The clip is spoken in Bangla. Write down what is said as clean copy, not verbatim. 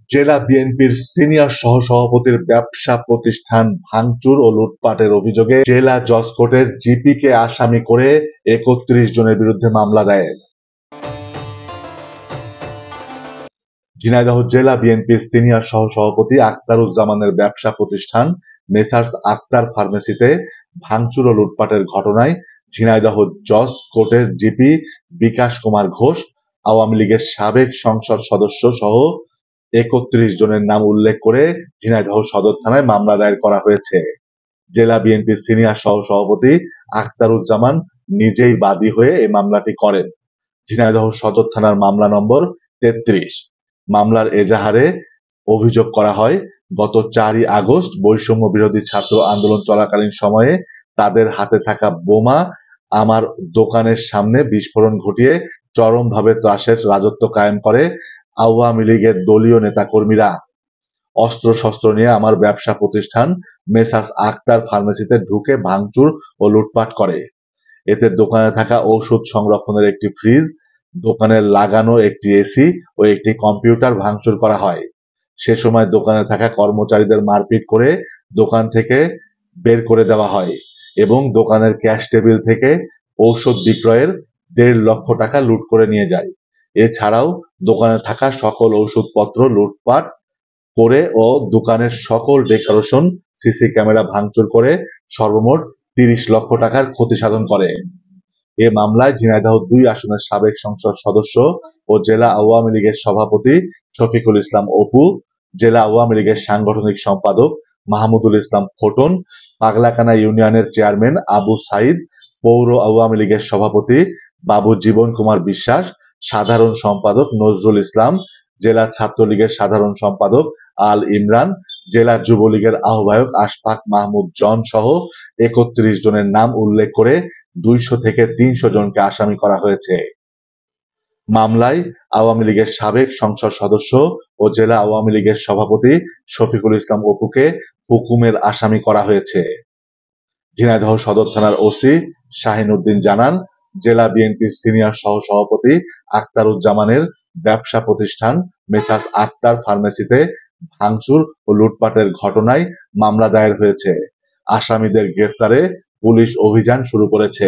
জেলা বিএনপির সিনিয়র সহসভাপতির ব্যবসা প্রতিষ্ঠান ভাঙচুর ও লুটপাটের অভিযোগে জেলা জজ কোর্টের জিপিকে আসামি করে ৩১ জনের বিরুদ্ধে মামলা দায়ের। ঝিনাইদহ জেলা বিএনপির সিনিয়র সহসভাপতি আখতারুজ্জামানের ব্যবসা প্রতিষ্ঠান মেসার্স আক্তার ফার্মেসিতে ভাঙচুর ও লুটপাটের ঘটনায় ঝিনাইদহ জজ কোর্টের জিপি বিকাশ কুমার ঘোষ, আওয়ামী লীগের সাবেক সংসদ সদস্য সহ ৩১ জনের নাম উল্লেখ করে ঝিনাইদহ সদর থানায় মামলা দায়ের করা হয়েছে। জেলা বিএনপির সিনিয়র সহসভাপতি আখতারুজ্জামান নিজেই বাদী হয়ে এই মামলাটি করেন। ঝিনাইদহ সদর থানার মামলা নম্বর ৩৩। মামলার এজাহারে অভিযোগ করা হয়, গত ৪ই আগস্ট বৈষম্য বিরোধী ছাত্র আন্দোলন চলাকালীন সময়ে তাদের হাতে থাকা বোমা আমার দোকানের সামনে বিস্ফোরণ ঘটিয়ে চরমভাবে ত্রাসের রাজত্ব কায়েম করে আওয়ামী লীগের দলীয় নেতাকর্মীরা। অস্ত্রশস্ত্র নিয়ে আমার ব্যবসা প্রতিষ্ঠান মেসার্স আক্তার ফার্মেসিতে ঢুকে ভাঙচুর ও লুটপাট করে। এতে দোকানে থাকা ঔষধ সংরক্ষণের একটি ফ্রিজ, দোকানে লাগানো একটি এসি ও একটি কম্পিউটার ভাঙচুর করা হয়। সে সময় দোকানে থাকা কর্মচারীদের মারপিট করে দোকান থেকে বের করে দেওয়া হয় এবং দোকানের ক্যাশ টেবিল থেকে ঔষধ বিক্রয়ের ১.৫ লক্ষ টাকা লুট করে নিয়ে যায়। এছাড়াও দোকানে থাকা সকল ঔষধপত্র লুটপাট করে ও দোকানের সকল ডেকোরেশন, সিসি ক্যামেরা ভাঙচুর করে সর্বমোট ৩০ লক্ষ টাকার ক্ষতি সাধন করে। এ মামলায় ঝিনাইদহ ২ আসনের সাবেক সংসদ সদস্য ও জেলা আওয়ামী লীগের সভাপতি শফিকুল ইসলাম অপু, জেলা আওয়ামী লীগের সাংগঠনিক সম্পাদক মাহমুদুল ইসলাম খোটন, পাগলাকানা ইউনিয়নের চেয়ারম্যান আবু সাইদ, পৌর আওয়ামী লীগের সভাপতি বাবু জীবন কুমার বিশ্বাস, সাধারণ সম্পাদক নজরুল ইসলাম, জেলা ছাত্রলীগের সাধারণ সম্পাদক আল ইমরান, জেলা যুবলীগের আহ্বায়ক আশফাক মাহমুদ জন সহ ৩১ জনের নাম উল্লেখ করে ২০০ থেকে ৩০০ জনকে আসামি করা হয়েছে। মামলায় আওয়ামী লীগের সাবেক সংসদ সদস্য ও জেলা আওয়ামী লীগের সভাপতি শফিকুল ইসলাম অপুকে হুকুমের আসামি করা হয়েছে। ঝিনাইদহ সদর থানার ওসি শাহিন উদ্দিন জানান, জেলা বিএনপির সিনিয়র সহসভাপতি আখতারুজ্জামানের ব্যবসা প্রতিষ্ঠান মেসার্স আক্তার ফার্মেসিতে ভাঙচুর ও লুটপাটের ঘটনায় মামলা দায়ের হয়েছে। আসামিদের গ্রেফতারে পুলিশ অভিযান শুরু করেছে।